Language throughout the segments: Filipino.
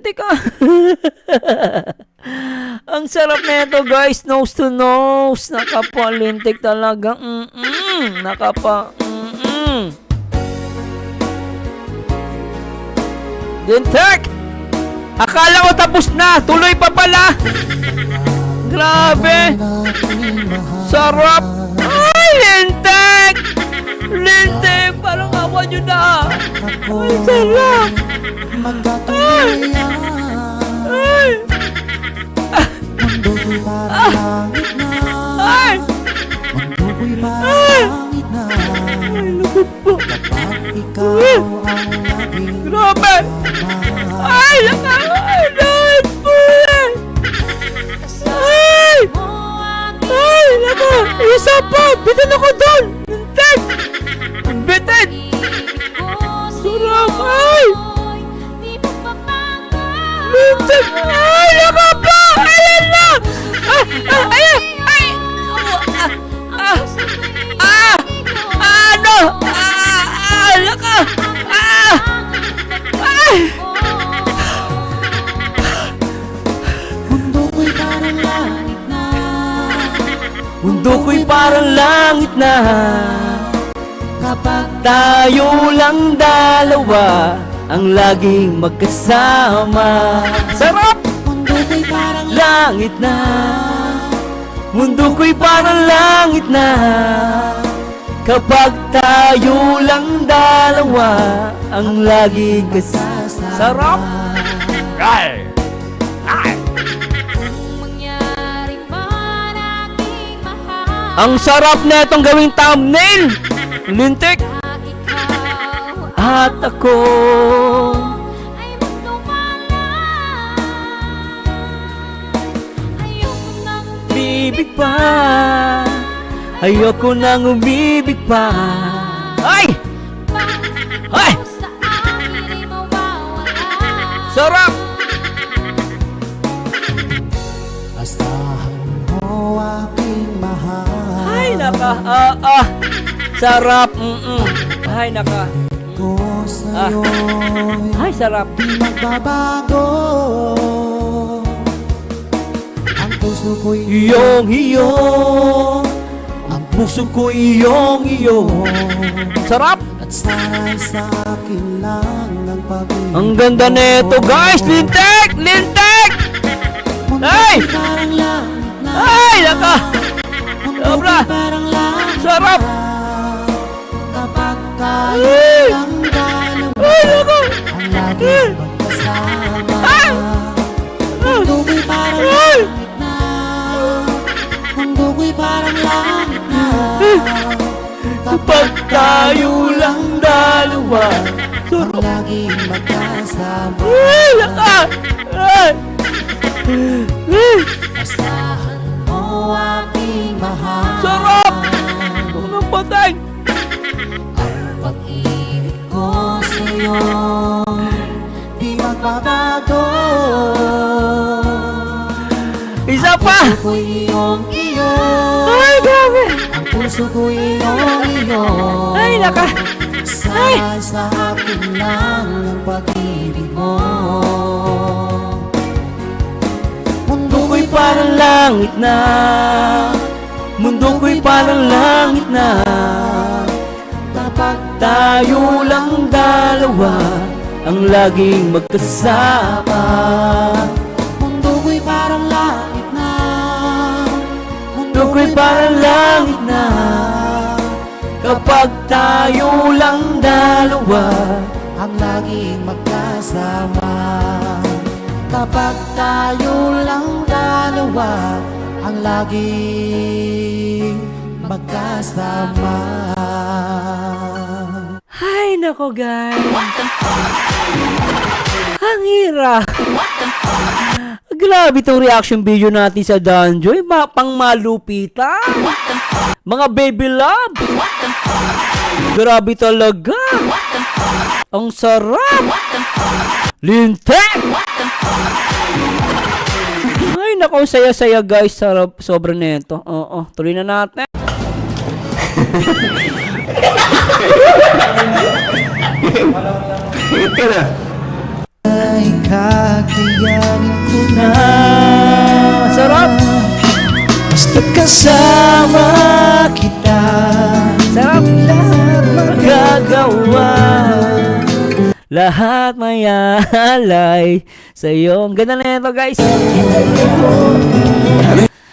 lintik ah. Ang sarap na ito guys, nose to nose. Nakapalintik talaga. Lintik! Akala ko tapos na, tuloy pa pala. Grabe. Sarap. Ay, lintik! Lintik, parang awa nyo na. Ay, sarap. Ay! Ay! Ay! Ay! Ay, lukot po. Grabe! Ay, lakang! Ay, lahat po eh! Ay! Ay, lakang! Isa pa! Bitin ako doon! Lintik! Bitin! Sarap! Ay! Lintik! Ay, lakang pa! Ayan na! Ayan! Ay! Ano? Lakang! Ay! Mundo ko'y parang langit na kapag tayo lang dalawa ang laging magkasama. Sarap! Mundo ko'y parang langit na. Mundo ko'y parang langit na kapag tayo lang dalawa ang laging kasama. Sarap! Ay! Ay! Ang sarap na itong gawing thumbnail! Lintik! At ako umibig pa. Ayoko nang umibig pa. Ay! Ay! Sarap! Asahan mo aking mahal. Ay, naka, sarap, Ay, naka, ko sa'yo'y ay, sarap. di magbabago. Ang puso ko'y Iyong, ang puso ko iyong. Sarap! at sana'y sa akin lang ang pag-ibig. Ang ganda nito, guys! Lintik! Lintik! Ay! Parang langit na. Ay, naka! Sobra! Parang langit Sarap! kapag tayo Ay! lang dalawa Ay, naka! ang laging magkasama. Ay! Mundo ko'y parang Ay! langit na. Mundo ko'y parang langit na. Kapag tayo lang dalawa. ang Sarap! laging magkasama. Ay, naka! Ay! Ay! Asahan mo aking mahal. Sarap! Unang patay! Ang pag-ibig ko sa'yo di magbabago. Isa pa! Puso ko'y iyong-iyo. Ay, grabe! Ang puso ko'y iyong-iyo. Ay, naka! Sana sa akin lang ang pag-ibig mo. Mundo ko'y Parang langit na. Mundo ko'y parang langit na. kapag Tayo lang dalawa ang laging magkasama. mundo ko'y parang langit na. Mundo ko'y parang langit na. Kapag tayo lang dalawa ang laging magkasama. Kapag tayo lang dalawa ang laging magkasama. Ay, nako guys. Ang hirap. Grabe itong reaction video natin sa Danjoy. Pang malupitan. Mga baby love. Grabe talaga. Ang sarap. Lintik. Ay, nako, saya-saya guys. Sarap, sobrang nito. Oo, tuloy na natin. Hit ka na. Ay kakayanin ko na. Sarap! Basta kasama kita, Sarap! lahat magagawa. Lahat may alay sa'yo. Ang ganda na ito, guys.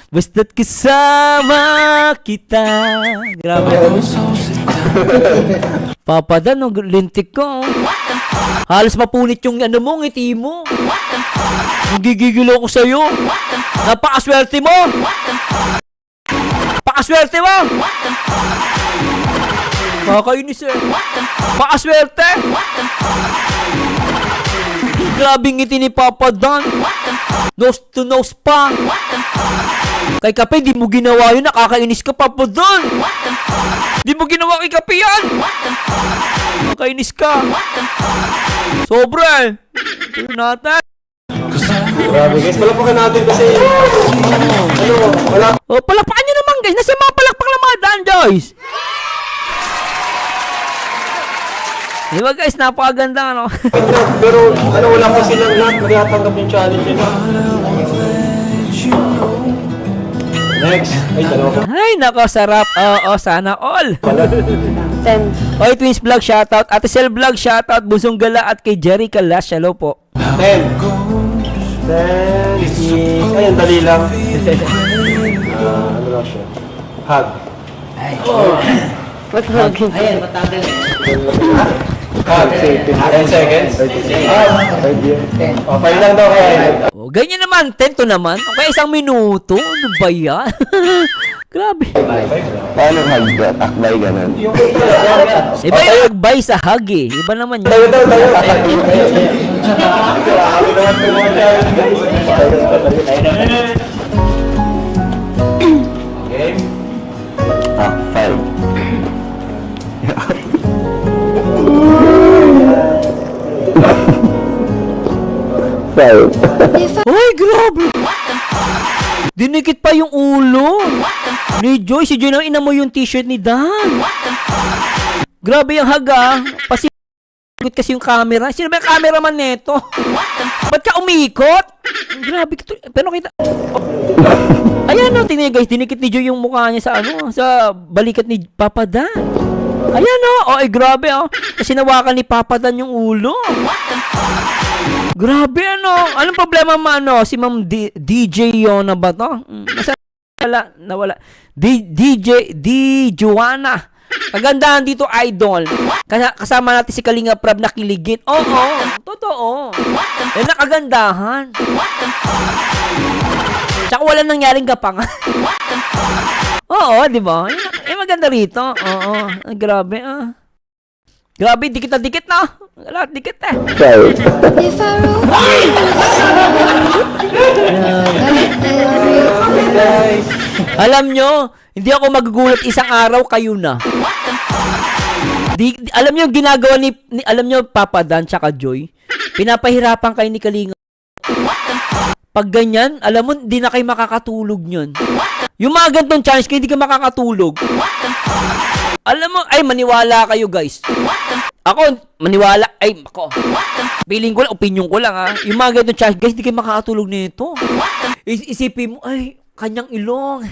Basta't kasama kita. Grabe. Papadan, no, lintik ko. Halos mapunit yung ano mo, ngiti mo. Gigigilo ko sa'yo. Napakaswerte mo. Pakaswerte mo. Makakainis eh. Pakaswerte. Grabe ngiti ni Papa Dan. Nose to nose pa. Kay Kape, di mo ginawa yun. Nakakainis ka, Papa Dan. Di mo ginawa kay Kape yan. Nakakainis ka. Sobra eh. Ito natin. Grabe guys, palapakan natin kasi wala. Oh, palakpakan nyo naman, guys. Nasa mga palakpak ng mga Dan, guys. Di ba, guys? Napakaganda, ano? Pero wala pa silang lahat magtatanggap yung challenge nila. Next. Ay, dalawa pa. Ay, nako, sarap. Oo, sana all. 10. Oy, Twins Vlog, shoutout. Ate Sel Vlog, shoutout. Busong Gala at kay Jerry Calas. Hello po. 10 is... Ay, ang dali lang. Ano lang siya? Hug. Ayan, matagal. Hug. 10 seconds. 5 lang daw kaya. Oh, ganyan naman. 10 to naman. Okay, 1 minuto. Ano ba yan? Grabe. Paano hug? Takbay ganun. Iba yung agbay sa hug eh. Iba naman yun. Tayo. Grabe naman itong mga challenge guys. Okay. Ah, 5. Ay, grabe. Dinikit pa yung ulo. Ni Joy. Si Joy na inamoy yung t-shirt ni Dan. Grabe yung haga. Pasikot kasi yung camera. Sino ba yung cameraman neto? Ba't ka umikot? Grabe. Pero kita... Oh. Ayan o, tingnan guys. Dinikit ni Joy yung mukha niya sa ano, sa balikat ni Papa Dan. Ayan o. Oh, grabe o. Kasi nawakan ni Papa Dan yung ulo. Grabe ano. Anong problema mo ano? Si Ma'am DJ Yona ba to? Nawala. DJ Joanna. Kagandahan dito, idol. Kasama natin si Kalinga Prab na kiligin. Oo, totoo. Yan na kagandahan. Tsaka wala nangyaring gapangan. Oo, di ba? Yan maganda rito. Oo, grabe ah. Grabe, dikit na dikit na. Lahat dikit eh. Alam nyo, hindi ako magugulat isang araw kayo na. Alam nyo yung ginagawa alam nyo, Papa Dan tsaka Joy, pinapahirapan kayo ni Kalinga. Pag ganyan, alam mo, hindi na kayo makakatulog nyon. Yung mga gantong challenge, kayo hindi ka makakatulog. Alam mo, ay maniwala kayo guys. Ako, maniwala, feeling ko lang, opinion ko lang ha. Yung mga gantong challenge, guys, hindi kayo makakatulog nito. Isipin mo, ay, kanyang ilong,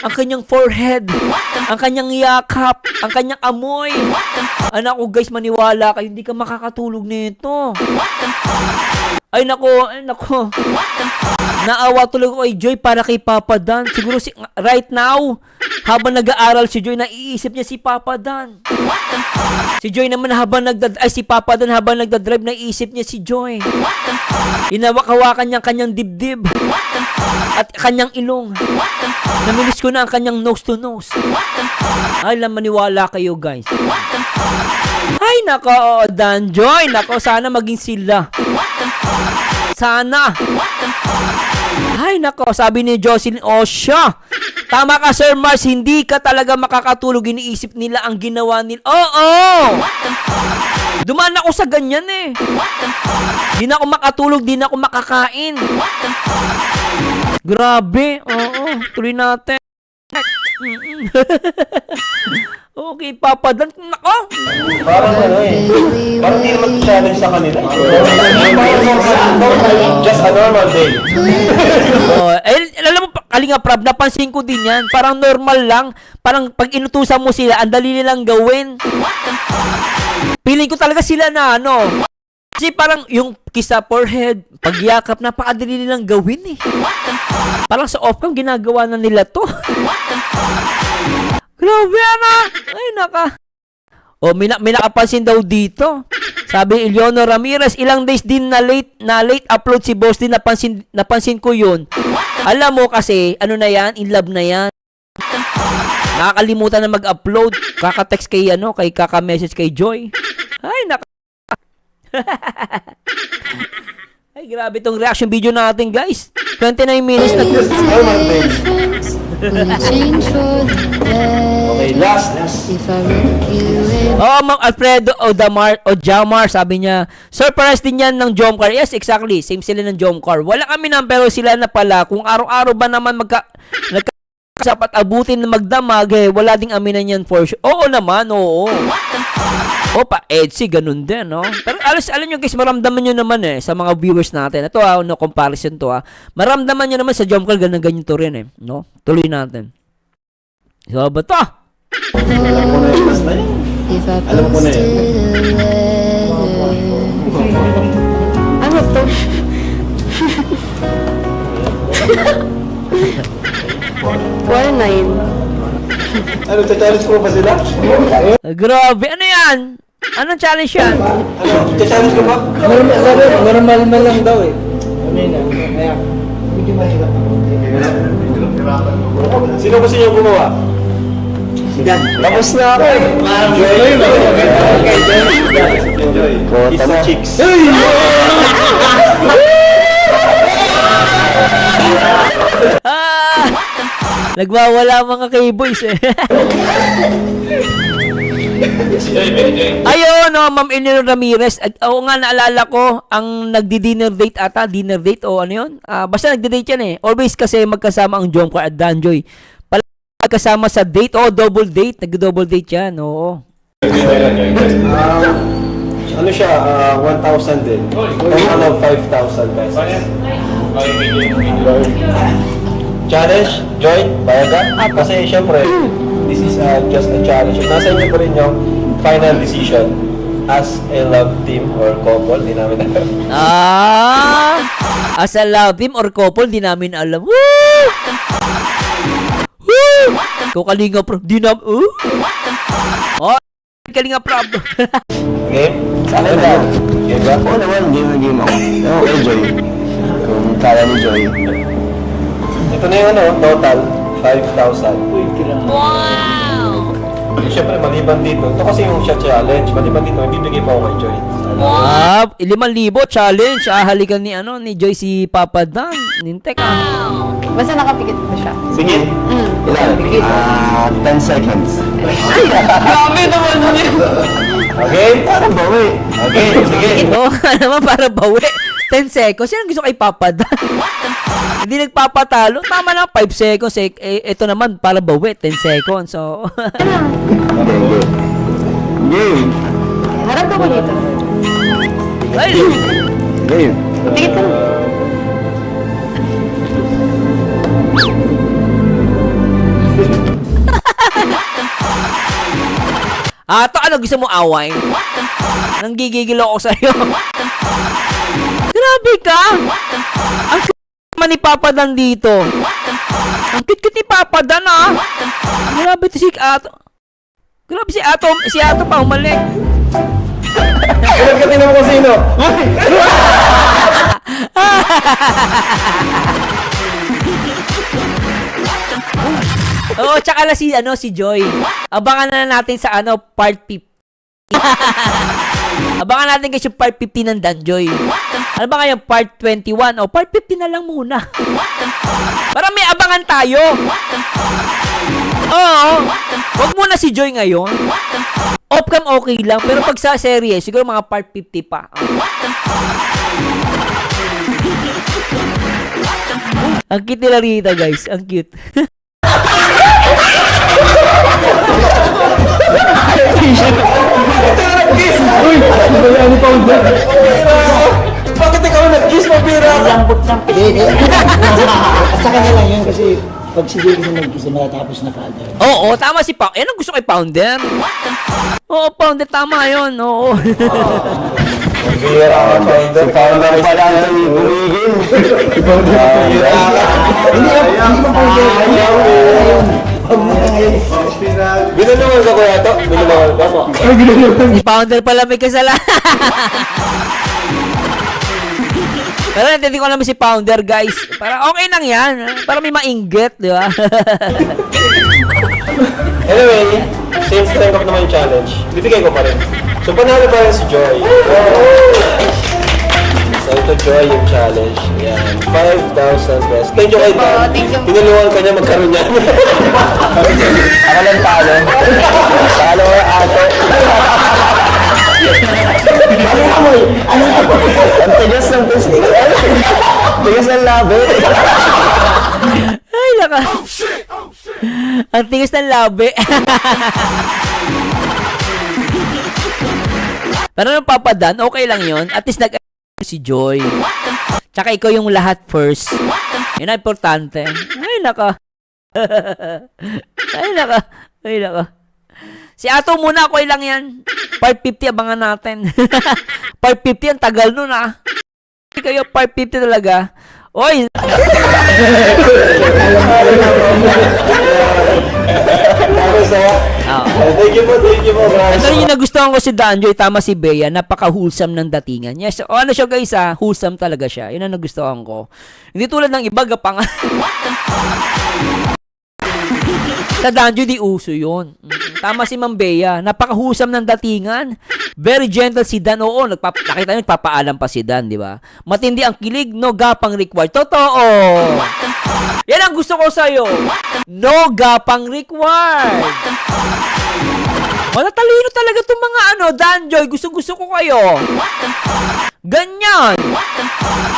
ang kanyang forehead, ang kanyang yakap, ang kanyang amoy. Anak ko guys, maniwala kayo, hindi ka makakatulog nito. Ay nako. Naawa tuloy ko kay Joy para kay Papa Dan. Siguro right now, habang nag-aaral si Joy, naiisip niya si Papa Dan. Si Joy naman si Papa Dan habang nagdadrive, naiisip niya si Joy. Inawak-hawakan niya ang kanyang dibdib at kanyang ilong. Namilis ko na ang kanyang nose to nose. Ay, maniwala kayo guys. Ay, nako, Dan Joy. Nako, sana maging sila. Sana. Ay, nako, sabi ni Jocelyn Osha. Tama ka, Sir Mars. Hindi ka talaga makakatulog. Iniisip nila ang ginawa nila. Oo! Dumaan ako sa ganyan eh. Di na ako makatulog. Di na ako makakain. Grabe. Oo. Tuloy natin. Okay, Papa Dan. Nako! Parang ano eh. Parang di naman challenge sa kanila. Just a normal day. Oh, eh, alam mo, Kalinga Prab, napansin ko din yan. Parang normal lang. Parang pag inutusan mo sila, ang dali nilang gawin. Feeling ko talaga sila na ano. Kasi parang yung kiss sa forehead, pagyakap, napakadali nilang gawin eh. Parang sa off-cam, ginagawa na nila to. Grabe na! Ay, naka. O, may nakapansin daw dito. Sabi ni Eleonor Ramirez, ilang days din na late upload si Boss din, napansin ko yun. Alam mo kasi, ano na yan, in love na yan. Nakakalimutan na mag-upload. Kaka-text kay, kaka-message kay Joy. Ay, naka. Ay, grabe tong reaction video natin, guys. 29 minutes na. Normal day. Okay, last. Oo, Ma'am Alfredo Jamar, sabi niya, surprise din yan ng Jomcar. Yes, exactly. Same sila ng Jomcar. Wala kami nang pero sila na pala. Kung araw-araw ba naman sapat abutin na magdamag, eh, wala ding aminan yan for sure. Oo naman, oo. Opa, Edsy, ganun din, no? Pero alam nyo guys, maramdaman nyo naman sa mga viewers natin. Ito no comparison to maramdaman nyo naman sa Jomcar, ganyan to rin no? Tuloy natin. So, ba to? Alam ko na yung last na yun. Alam ko na yun. Ano to? Ano, challenge mo ba sila? Grabe, ano yan? Anong challenge yan? Ano, challenge ko ba? Normal lang daw eh. Kaya, medyo mahirap. Sino gusto niyo gumawa? Tapos na ako eh. Enjoy. Kiss the chicks. Nagwawala mga K-boys Ayun, Ma'am Eleanor Ramirez. Oo nga, naalala ko, ang nagdi-dinner date ata, dinner date o ano yun? Basta nagdi-date yan Always kasi magkasama ang Jomcar at Danjoy. Pala magkasama sa date, double date. Nag-double date yan, oo. Ano siya, 1,000 din. Total of 5,000 pesos. Challenge, Joy, bayad ka? Kasi syempre, this is just a challenge. Nasa inyo pa rin yung final decision as a love team or couple. Di namin alam. As a love team or couple, di namin alam. Woo! Woo! Ikaw Kalinga Prab, di namin, Oh, Kalinga Prab. Game? Sana na. Game ba? Oo naman, game ako. Okay, Joy. Kung kaya ni Joy. Ito na yung total, 5,000. Wow! Siyempre, maliban dito. Ito kasi yung siya challenge. Maliban dito, ibibigay pa ako kay Joy. 5,000 challenge. Halikan ni Joy si Papa Dan. Nintek Basta nakapikit ba siya? Sige. Ilan? 10 seconds. Grabe naman yun. Okay? Parang bawi. Okay, sige. Oo naman, para bawi. 10 seconds. Yan ang gusto kay Papa Dan. Hindi nagpapatalo. Tama lang, 5 seconds. Ito naman, para bawi, 10 seconds. So, Okay, good. Game. Harap ka mo dito. ay, Game. Pikit ka mo. to ano, gusto mo away? Nanggigigil ako sa'yo. Grabe ka! Ang naman ni Papa Dan dito. Ang cute-cute ni Papa Dan, Grabe to si Ato. Grabe si Ato pa umalik. Kailan ka tinamo kung sino? Oo, tsaka na si Joy. Abangan na natin sa part 50. Abangan natin kasi yung part 50 ng Danjoy. Ano ba ngayon, part 21? O, part 50 na lang muna. Para may abangan tayo. Oo. Huwag muna si Joy ngayon. Off-cam okay lang, pero pag sa serye, siguro mga part 50 pa. Ang cute nila Rita, guys. Ang cute. Ito na nag-kiss! Uy! Ano pa ang bakit ikaw nag-kiss? Mabira ka! Lambot lang. Hindi. At saka na lang yun kasi pag si Jay kasi nag-isa matatapos na kaagad. Oo, tama si Pounder. Yan ang gusto kay Pounder. Oo, Pounder, tama yun. Oo. Mabira ka, Founder. Founder pala ang tumigil. Hindi mo po yun. Binulungan ka kuya to? Binulungan ka mo? Si Pounder pala may kasalanan. Pero hindi ko naman si Pounder, guys. Para okay lang yan. Para may mainggit, di ba? Anyway, since time up naman yung challenge, bibigay ko pa rin. So, panalo pa rin si Joy. So, ito Joy yung challenge. Yan, 5,000 pesos. Thank you kay Dan. Thank you. Tinulungan ka niya magkaroon yan. Ako lang talo. Talo ka ate. Ang tigas ng pusi. Tigas ng labi. Ay, naka. Ang tigas ng labi. Pero nung papadan, okay lang yon. At least nag si Joy. Tsaka ikaw yung lahat first. Yun ang importante. Ay, naka. Ay, naka. Ay, naka. Si Ato muna, okay lang yan. 550, abangan natin. 550, ang tagal nun ah. Kayo, 550 talaga. Oy! Tapos na. Thank you po, Ito rin yung nagustuhan ko si Danjoy, tama si Bea, napaka-wholesome ng datingan. Yes, o ano siya guys wholesome talaga siya. Yun ang nagustuhan ko. Hindi tulad ng iba, gapangan. Sa Danjoy, di uso yun. Tama si Ma'am Bea, napaka-wholesome ng datingan. Very gentle si Dan. Oo, nakita nyo, nagpapaalam pa si Dan, di ba? Matindi ang kilig, no gapang required. Totoo! Yan ang gusto ko sa'yo. No gapang required. Matatalino talaga itong mga Danjoy. Gusto ko kayo. Ganyan.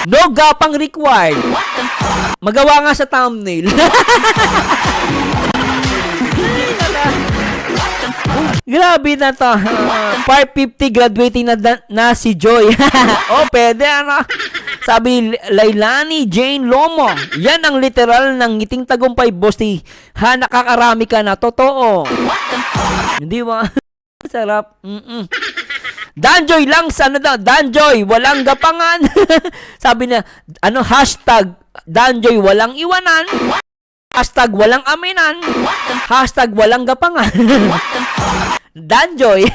No gapang required. Magawa nga sa thumbnail. Grabe na to. 550 graduating na si Joy. Oh, pwede Sabi Lailani Jane Lomo. Yan ang literal ng ngiting tagumpay, bossy. Nakakarami ka na. Totoo. Hindi ba? Sarap. Danjoy lang sana daw. Danjoy, walang gapangan. Sabi na, hashtag Danjoy, walang iwanan. Hashtag walang aminan. Hashtag walang gapangan. Danjoy.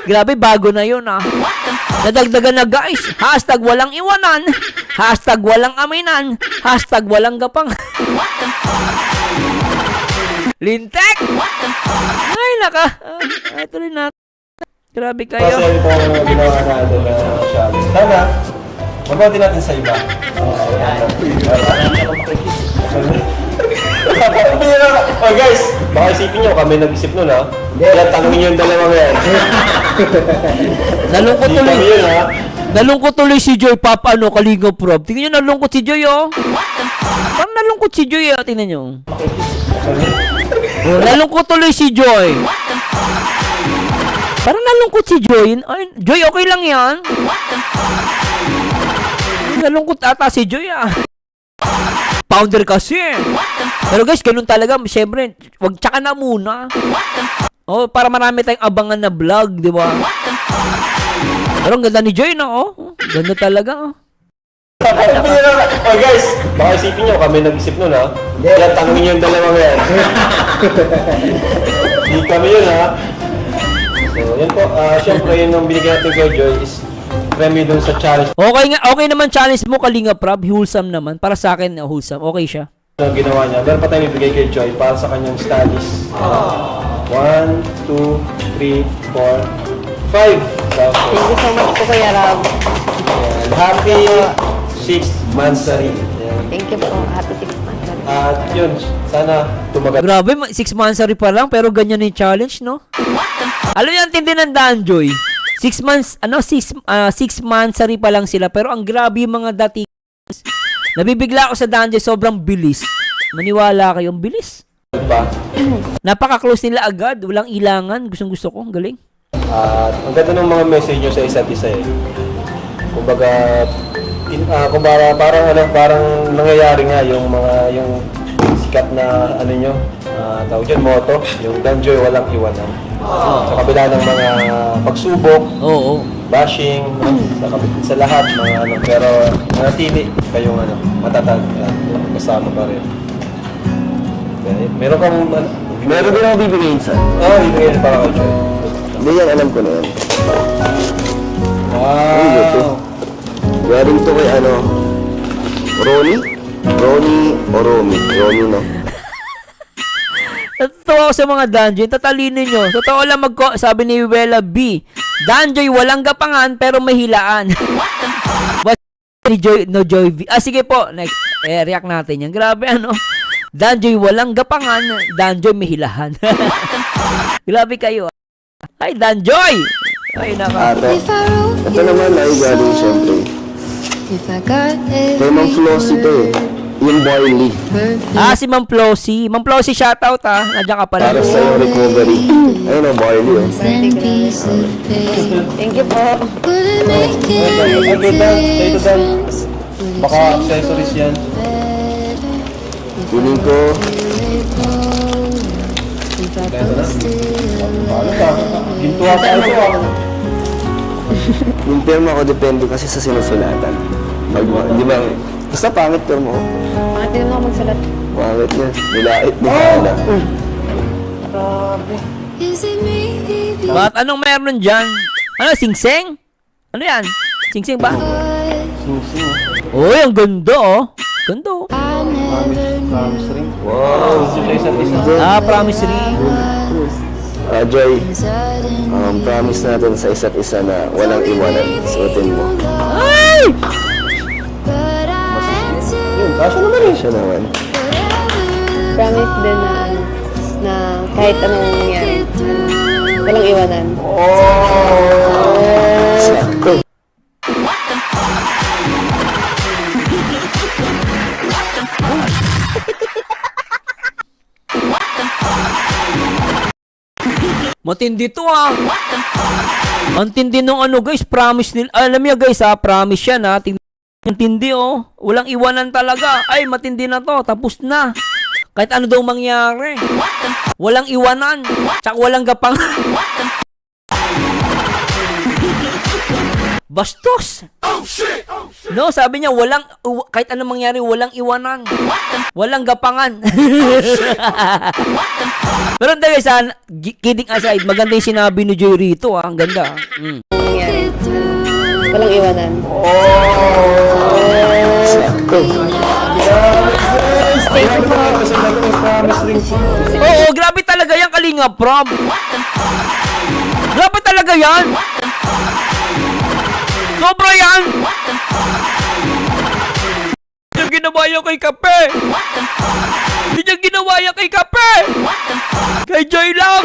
Grabe, bago na yun Nadagdagan na guys. Hashtag walang iwanan. Hashtag walang aminan. Hashtag walang gapangan. Lintek. Ay, naka. Ito rin natin. Grabe kayo. Kasi ito ang ginawa natin na challenge. Sana, mabuti natin sa iba. Oh guys, baka isipin nyo, kami nag-isip nun Kaya tanongin yung dalawang yan. Nalungkot Hindi kami tuloy. yun Nalungkot tuloy si Joy, Papa, Kalinga Prob. Tingnan nyo, nalungkot si Joy, Parang nalungkot si Joy, Tingnan nyo. Nalungkot tuloy si Joy. Parang nalungkot si Joy. Ay, Joy, okay lang yan. Nalungkot ata si Joy, Pounder kasi. Pero guys, ganun talaga. Siyempre, wag tsaka na muna. Oh, para marami tayong abangan na vlog, di ba? Pero ang ganda ni Joy, Ganda talaga, Oh guys, baka isipin nyo, kami nag-isip nun Kaya tanongin yung dalawang yan. Hindi kami yun So, yan po. Siyempre, yun ang binigyan natin kay Joy is premyo dun sa challenge Okay naman challenge mo, Kalinga Prab. Wholesome naman. Para sa akin, wholesome. Okay siya. na ginawa niya. Meron pa tayong ibigay kay Joy para sa kanyang studies. 1, 2, 3, 4, 5. Thank you so much po, Kuya Rab. Happy 6th monthsary. Thank you po. Happy 6 months. At yun, sana tumagal. Grabe, 6 months pa lang, pero ganyan yung challenge, no? Alam niyo, ang tindi ng Danjoy. 6 months, 6 months pa lang sila, pero ang grabe yung mga dati. Nabibigla ako sa Danjoy, sobrang bilis. Maniwala kayo, ang bilis. pa. Napaka-close nila agad. Walang ilangan. Gustong-gusto ko. Ang galing. At ang ganda ng mga message nyo sa isa't isa eh. Kumbaga, parang nangyayari nga yung sikat na tawag dyan, motto, yung Danjoy walang iwanan. Sa kabila ng mga pagsubok, Oo. bashing, sa lahat, pero manatili kayong matatag at kasama pa rin. Meron kang, Meron din ako bibigyan sa. ibigay para kay Joy. Hindi yan, alam ko na yan. Wow! Galing to kay Ronnie? Ronnie o Romy? Ronnie, no? Natutuwa ako sa mga Danjoy. Tatalinin nyo. Totoo lang sabi ni Wella B. Danjoy walang gapangan pero may hilaan. What ni Joy, no Joy V. Sige po. Next. React natin yan. Grabe Danjoy walang gapangan. Danjoy may hilahan. Grabe kayo. Ay, Danjoy! Ay, Ito naman ay galing siyempre. Kay Ma'am Flossie to eh. Yung Boily. si Ma'am Flossie. Ma'am Flossie, shoutout Nandiyan ka pala. Para sa yung recovery. Ayun ang Boily oh. Thank you po. Baka accessories yan. Feeling ko, Gintuwa sa ito yung term ako depende kasi sa sinusulatan. Di ba, basta pangit term mo. Bakit din naman ako magsalat? Pangit niya. Nilait ni Hana. Bakit anong meron dyan? Singseng? Ano yan? Singseng ba? Uy, ang ganda Ganda Promise ring. Wow. promise ring. Joy, promise natin sa isa't isa na walang iwanan. Suotin mo. Ay! Yun, kasya naman eh. Siya naman. Promise din na kahit anong mangyari, walang iwanan. Sakto. Matindi to Ang tindi nung guys, promise nila. Alam niyo guys promise yan Ang tindi Walang iwanan talaga. Ay, matindi na to. Tapos na. Kahit ano daw mangyari. Walang iwanan. Tsaka walang gapang. Bastos. No, sabi niya kahit ano mangyari, walang iwanan. Walang gapangan. Pero hindi guys, kidding aside, maganda yung sinabi ni Joy rito Ang ganda. Nangyari. Walang iwanan. Sakto. Oo, grabe talaga yan, Kalinga Prob. Grabe talaga yan. Sobra yan. Hindi niya ginawa yan kay Kape. Hindi niya ginawa yan kay Kape. Kay Joy lang.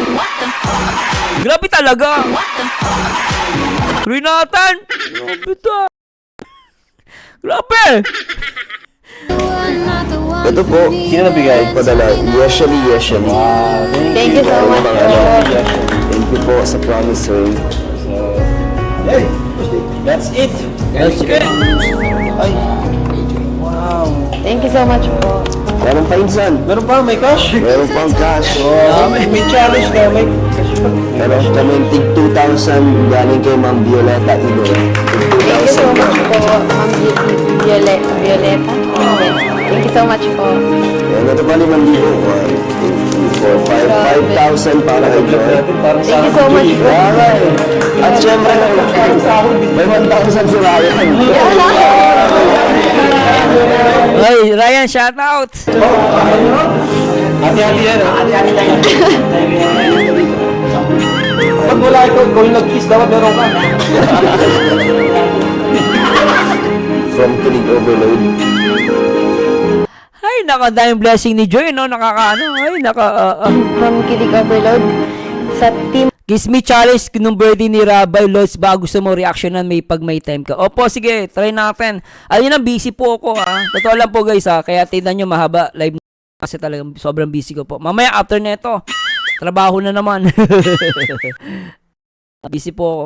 Grabe talaga. Rinatan. Grabe to. Grabe. Ito po. Sino nabigay? Padala. Usually. Thank you so much po. Thank you po sa promise ring. Hey, that's it. That's it. Ay. Wow. Thank you so much po. Meron pa insan. Meron pa, may cash. Meron pang cash. May challenge na, may cash pa. Meron kami tig 2,000 galing kay Ma'am Violeta Ido. Tig Thank you so 2,000 much po, Ma'am Violeta. Okay. Thank you so much po. Yan, ito pa 5,000. 5,000 para kay Joy. Thank you so much po. Alright. At syempre, may 1,000 si Ryan. Hey, Ryan, shoutout. Hati-hati yan, Pag wala ikaw yung nag-kiss, dapat meron ka. From Kilig Overload. Ay, nakadaming blessing ni Joy, no? From Kilig Overload sa team. Kiss Me Challenge nung birthday ni Rabay Lods. Ba gusto mo reactionan pag may time ka? Opo, sige, try natin. Ayun na, busy po ako Totoo lang po guys kaya tignan nyo mahaba live Kasi talagang sobrang busy ko po. Mamaya after neto, trabaho na naman. Busy po ako.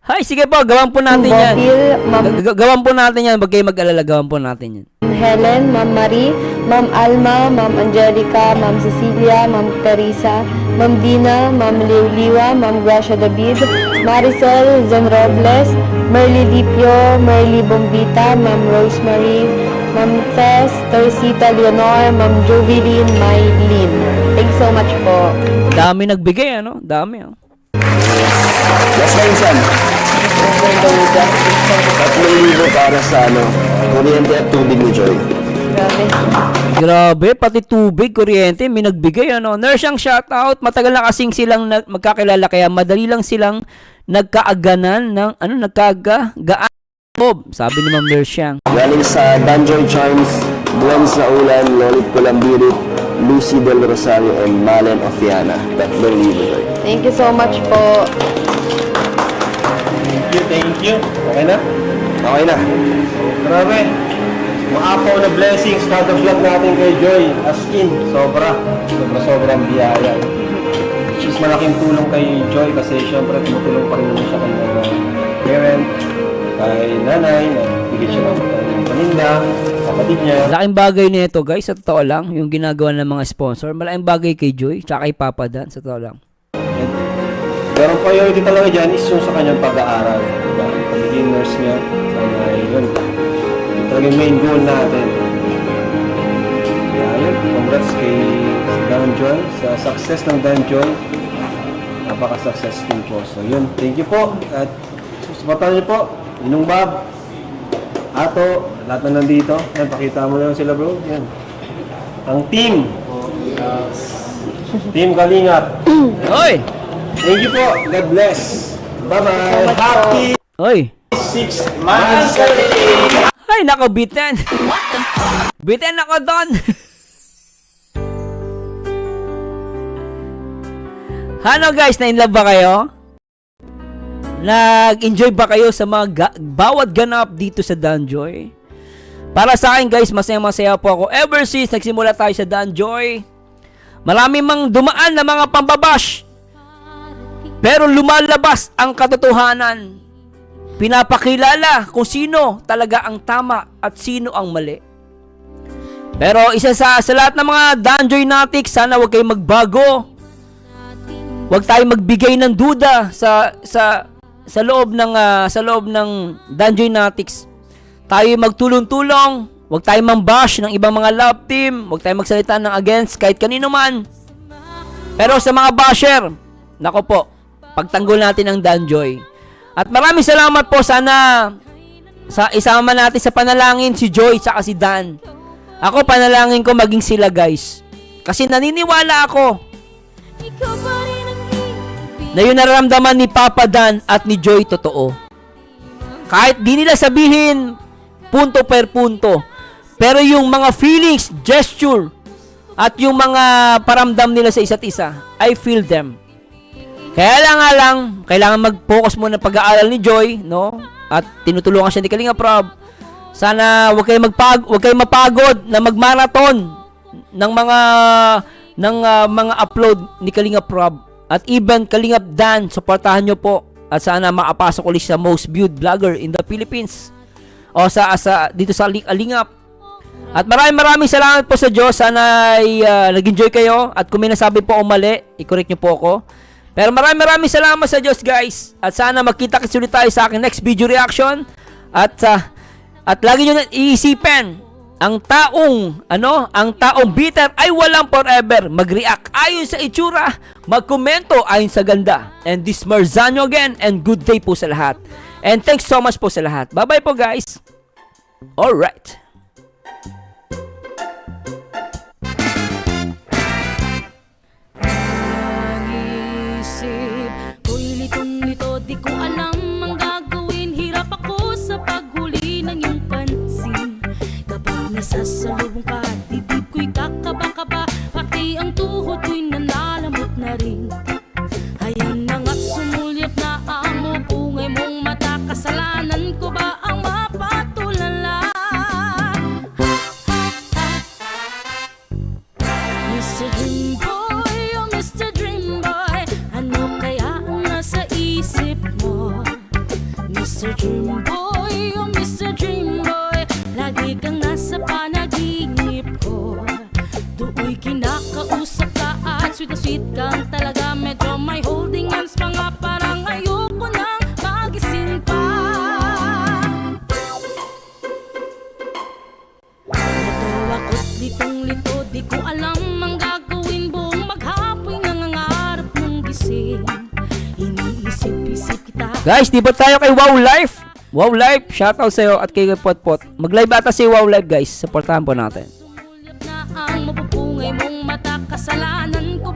Hay, sige po, gawan po natin yan. Botil, Ma'am Gawan po natin yan. Huwag kayo mag-alala, gawan po natin yan. Helen, Ma'am Marie, Ma'am Alma, Ma'am Angelica, Ma'am Cecilia, Ma'am Teresa, Ma'am Dina, Ma'am Liuliwa, Ma'am Gracia David, Maricel Zen Robles, Merly Lipio, Merly Bombita, Ma'am Rosemary, Ma'am Tess, Teresita Leonor, Ma'am Joveline, Mylene. Thanks so much po. Dami nagbigay, ano? Dami, oh. Yes, minsan. 3,000 para sa kuryente at tubig ni Joy. Grabe. Grabe, pati tubig, kuryente, may nagbigay, ano. Nurse ang shoutout. Matagal na kasing silang magkakilala, kaya madali lang silang nagkaaganan ng, nagkaagaan. Bob, sabi ni Ma'am Nurse Yang. Galing sa Danjoy Charms, Blends na Ulan, Lolit Kulambirit, Lucy Del Rosario, and Malen Ofiana. 3,000. Thank you so much po. Thank you. Okay na? Okay na. Grabe. Maapaw na blessings kada vlog natin kay Joy. As in, sobrang biyaya. Which is malaking tulong kay Joy kasi syempre tumutulong pa rin naman siya kay parent, kay nanay, nagbigay siya ng paninda, kapatid niya. Malaking bagay nito, guys, sa totoo lang, yung ginagawa ng mga sponsor. Malaking bagay kay Joy, tsaka kay Papa Dan, sa totoo lang. Pero ang priority talaga dyan is yung sa kanyang pag-aaral. Diba? Pagiging nurse niya, sana yun. Yung talagang main goal natin. Kaya yun, congrats kay Dan Joy sa success ng Dan Joy. Napaka-successful po. So yun, thank you po. At supportan niyo po, Inong Bob, Ato, lahat na nandito. Yan, pakita mo lang sila bro. Yan. Ang team. Team Kalingap. Oy! Thank you po. God bless. Bye-bye. Happy Oy! 6th anniversary. Ay, nako, bitin! Bitin ako doon! Ano guys, na-inlove ba kayo? Nag-enjoy ba kayo sa mga bawat ganap dito sa Danjoy? Para sa akin guys, masaya-masaya po ako. Ever since nagsimula tayo sa Danjoy, marami mang dumaan na mga pambabash. Pero lumalabas ang katotohanan. Pinapakilala kung sino talaga ang tama at sino ang mali. Pero isa sa lahat ng mga Danjoy Natics, sana huwag kayong magbago. Huwag tayong magbigay ng duda sa loob ng Danjoy Natics. Tayo magtulong-tulong. Huwag tayong mambash ng ibang mga love team. Huwag tayong magsalita ng against kahit kanino man. Pero sa mga basher, nako po, pagtanggol natin ang Danjoy. At maraming salamat po, sana isama natin sa panalangin si Joy at si Dan. Ako panalangin ko maging sila guys. Kasi naniniwala ako na yung nararamdaman ni Papa Dan at ni Joy totoo. Kahit di nila sabihin punto per punto, pero yung mga feelings, gesture, at yung mga paramdam nila sa isa't isa, I feel them. Kaya lang, kailangan mag-focus muna pag-aaral ni Joy, no? At tinutulungan siya ni Kalinga Prab. Sana huwag kayong mapagod na mag-marathon ng mga upload ni Kalinga Prab. At even Kalinga Dan, supportahan nyo po. At sana makapasok ulit sa most viewed vlogger in the Philippines. O dito sa Alingap. At maraming salamat po sa Diyos. Sana ay nag-enjoy kayo. At kung may nasabi po o mali, i-correct nyo po ako. Pero maraming salamat sa Diyos guys. At sana magkita-kits ulit tayo sa aking next video reaction. At lagi nyo na iisipin, ang taong bitter ay walang forever. Mag-react ayon sa itsura, magkomento ayon sa ganda. And this Marzano again, and good day po sa lahat. And thanks so much po sa lahat. Bye-bye po guys. Alright. Litong-lito, di ko alam ang gagawin. Hirap ako sa paghuli ng iyong pansin. Kapag nasasalubong ka, dibdib ko'y kakaba-kaba. Pati ang tuhod ko'y nanalamot na rin. Ayan na nga't sumulyap na ang bungay mong mata. Kasalanan ko ba ang mapatulala? Litong-lito, di ko alam ang gagawin. Buong maghapon nangangarap mong gising. Iniisip-isip kita. Guys, di ba tayo kay Wow Life? Wow Life, shoutout sa'yo at kay Potpot. Mag-live ata si Wow Life guys, supportahan po natin. Sumulyap na ang mapupungay mong mata. Kasalanan ko